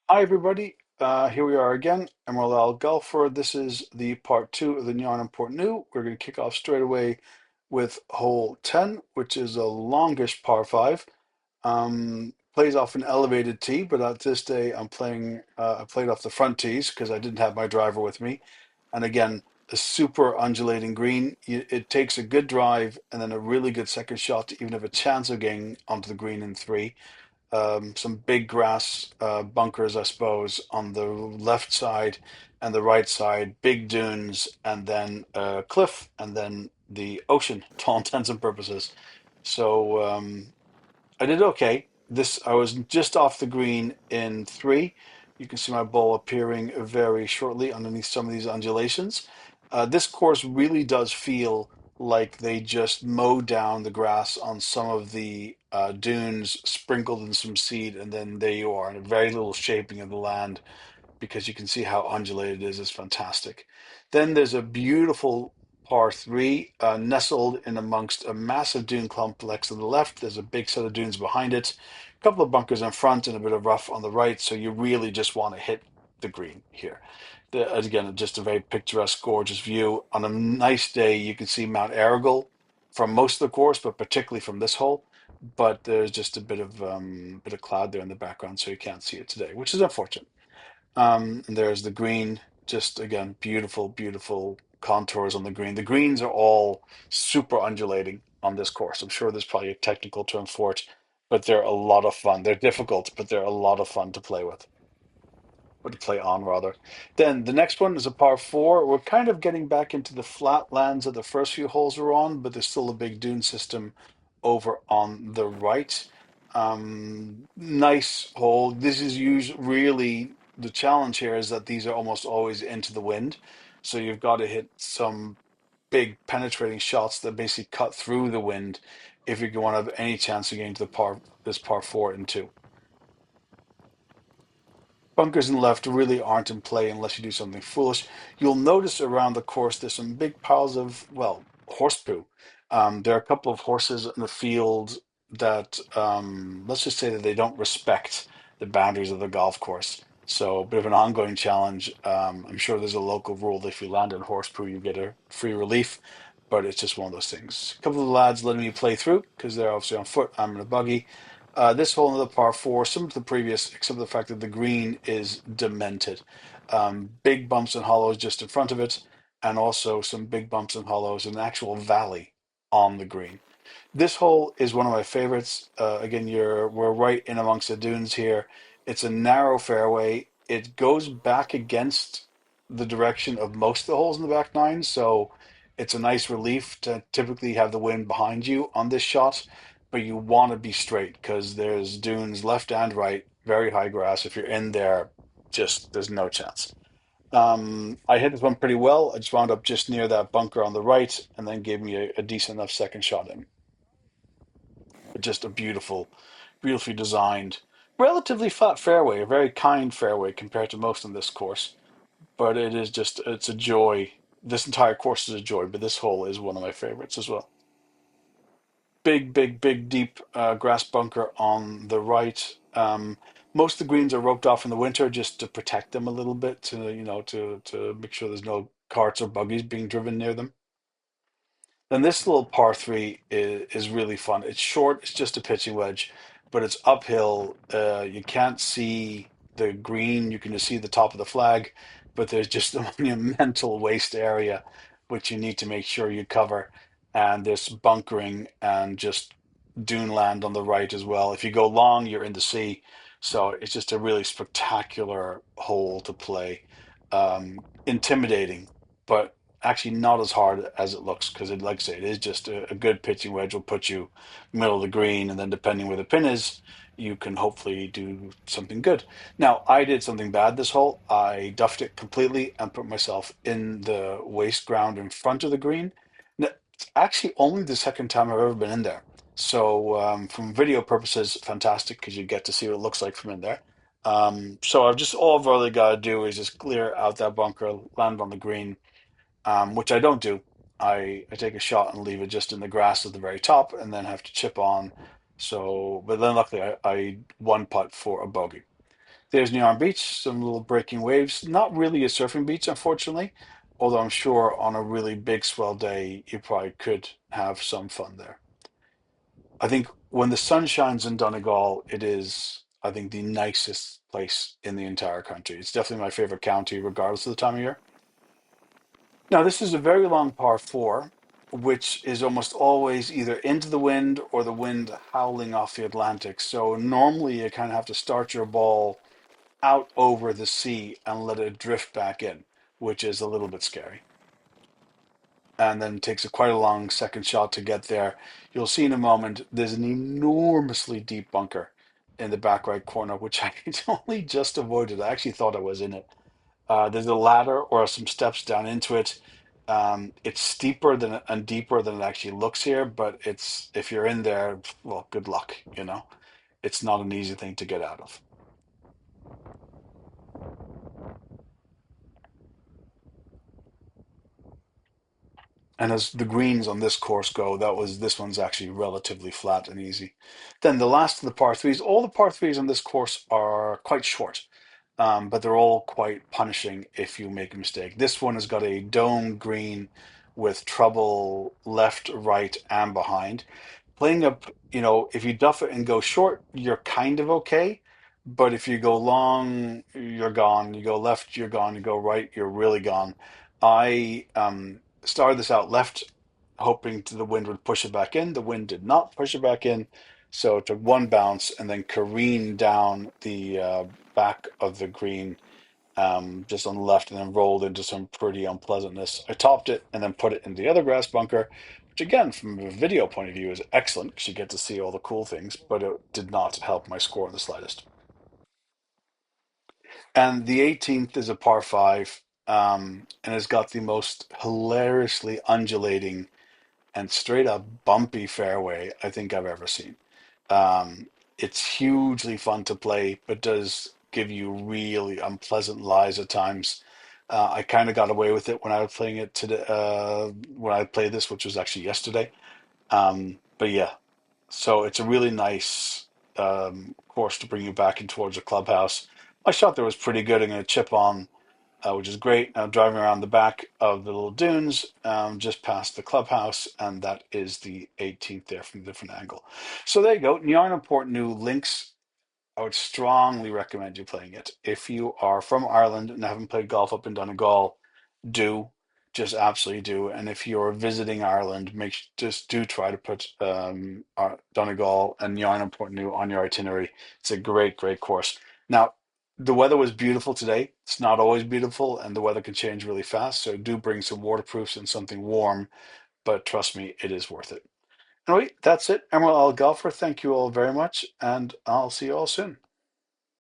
Hi, everybody. Here we are again, Emerald Golfer. This is the part two of the Narin Portnoo. We're going to kick off straight away with hole 10, which is a longish par five. Plays off an elevated tee, but at this day I played off the front tees because I didn't have my driver with me. And again, a super undulating green. It takes a good drive and then a really good second shot to even have a chance of getting onto the green in three. Some big grass bunkers, I suppose, on the left side and the right side, big dunes, and then a cliff, and then the ocean, to all intents and purposes. So I did okay. I was just off the green in three. You can see my ball appearing very shortly underneath some of these undulations. This course really does feel like they just mowed down the grass on some of the dunes, sprinkled in some seed, and then there you are, and very little shaping of the land because you can see how undulated it is. It's fantastic. Then there's a beautiful par three nestled in amongst a massive dune complex to the left. There's a big set of dunes behind it, a couple of bunkers in front, and a bit of rough on the right. So you really just want to hit the green here. Again, just a very picturesque, gorgeous view. On a nice day, you can see Mount Errigal from most of the course, but particularly from this hole. But there's just a bit of cloud there in the background, so you can't see it today, which is unfortunate. And there's the green, just again, beautiful, beautiful contours on the green. The greens are all super undulating on this course. I'm sure there's probably a technical term for it, but they're a lot of fun. They're difficult, but they're a lot of fun to play with, or to play on rather. Then the next one is a par four. We're kind of getting back into the flat lands that the first few holes were on, but there's still a big dune system over on the right. Nice hole. This is usually really the challenge here is that these are almost always into the wind. So you've got to hit some big penetrating shots that basically cut through the wind if you want to have any chance of getting to this par four and two. Bunkers and left really aren't in play unless you do something foolish. You'll notice around the course there's some big piles of, well, horse poo. There are a couple of horses in the field that, let's just say that they don't respect the boundaries of the golf course. So, a bit of an ongoing challenge. I'm sure there's a local rule that if you land in horse poo, you get a free relief, but it's just one of those things. A couple of the lads letting me play through because they're obviously on foot. I'm in a buggy. This hole, another par four, similar to the previous, except for the fact that the green is demented. Big bumps and hollows just in front of it, and also some big bumps and hollows in an actual valley on the green. This hole is one of my favorites. Again, we're right in amongst the dunes here. It's a narrow fairway. It goes back against the direction of most of the holes in the back nine, so it's a nice relief to typically have the wind behind you on this shot, but you want to be straight because there's dunes left and right, very high grass. If you're in there, just there's no chance. I hit this one pretty well. I just wound up just near that bunker on the right, and then gave me a decent enough second shot in. But just a beautiful, beautifully designed, relatively flat fairway, a very kind fairway compared to most on this course. But it's a joy. This entire course is a joy, but this hole is one of my favorites as well. Big, big, big, deep grass bunker on the right. Most of the greens are roped off in the winter just to protect them a little bit, to make sure there's no carts or buggies being driven near them. Then this little par three is really fun. It's short, it's just a pitching wedge, but it's uphill. You can't see the green, you can just see the top of the flag, but there's just a monumental waste area which you need to make sure you cover. And there's bunkering and just dune land on the right as well. If you go long, you're in the sea. So it's just a really spectacular hole to play. Intimidating, but actually not as hard as it looks because like I say, it is just a good pitching wedge will put you middle of the green, and then depending where the pin is, you can hopefully do something good. Now, I did something bad this hole. I duffed it completely and put myself in the waste ground in front of the green. It's actually only the second time I've ever been in there. So, from video purposes, fantastic because you get to see what it looks like from in there. So all I've really got to do is just clear out that bunker, land on the green, which I don't do. I take a shot and leave it just in the grass at the very top, and then have to chip on. So, but then luckily I one putt for a bogey. There's Neon Beach, some little breaking waves. Not really a surfing beach, unfortunately, although I'm sure on a really big swell day, you probably could have some fun there. I think when the sun shines in Donegal, it is, I think, the nicest place in the entire country. It's definitely my favorite county, regardless of the time of year. Now, this is a very long par four, which is almost always either into the wind or the wind howling off the Atlantic. So normally you kind of have to start your ball out over the sea and let it drift back in, which is a little bit scary. And then takes a quite a long second shot to get there. You'll see in a moment there's an enormously deep bunker in the back right corner, which I only just avoided. I actually thought I was in it. There's a ladder or some steps down into it. It's steeper than and deeper than it actually looks here, but it's if you're in there, well, good luck, you know. It's not an easy thing to get out of. And as the greens on this course go, this one's actually relatively flat and easy. Then the last of the par threes, all the par threes on this course are quite short, but they're all quite punishing if you make a mistake. This one has got a dome green with trouble left, right, and behind. Playing up, if you duff it and go short, you're kind of okay. But if you go long, you're gone. You go left, you're gone. You go right, you're really gone. I started this out left, hoping the wind would push it back in. The wind did not push it back in. So it took one bounce and then careened down the back of the green just on the left and then rolled into some pretty unpleasantness. I topped it and then put it in the other grass bunker, which again, from a video point of view, is excellent because you get to see all the cool things, but it did not help my score in the slightest. And the 18th is a par five, and it's got the most hilariously undulating and straight up bumpy fairway I think I've ever seen. It's hugely fun to play, but does give you really unpleasant lies at times. I kind of got away with it when I was playing it today, when I played this, which was actually yesterday. But yeah, so it's a really nice course to bring you back in towards the clubhouse. My shot there was pretty good. I'm going to chip on, which is great. I'm driving around the back of the little dunes, just past the clubhouse, and that is the 18th there from a different angle. So there you go. Narin Portnoo links. I would strongly recommend you playing it. If you are from Ireland and haven't played golf up in Donegal, do just absolutely do. And if you're visiting Ireland, just do try to put Donegal and Yarn Portnew on your itinerary. It's a great, great course. Now, the weather was beautiful today. It's not always beautiful, and the weather can change really fast. So do bring some waterproofs and something warm. But trust me, it is worth it. Anyway, that's it. Emerald Isle Golfer, thank you all very much, and I'll see you all soon.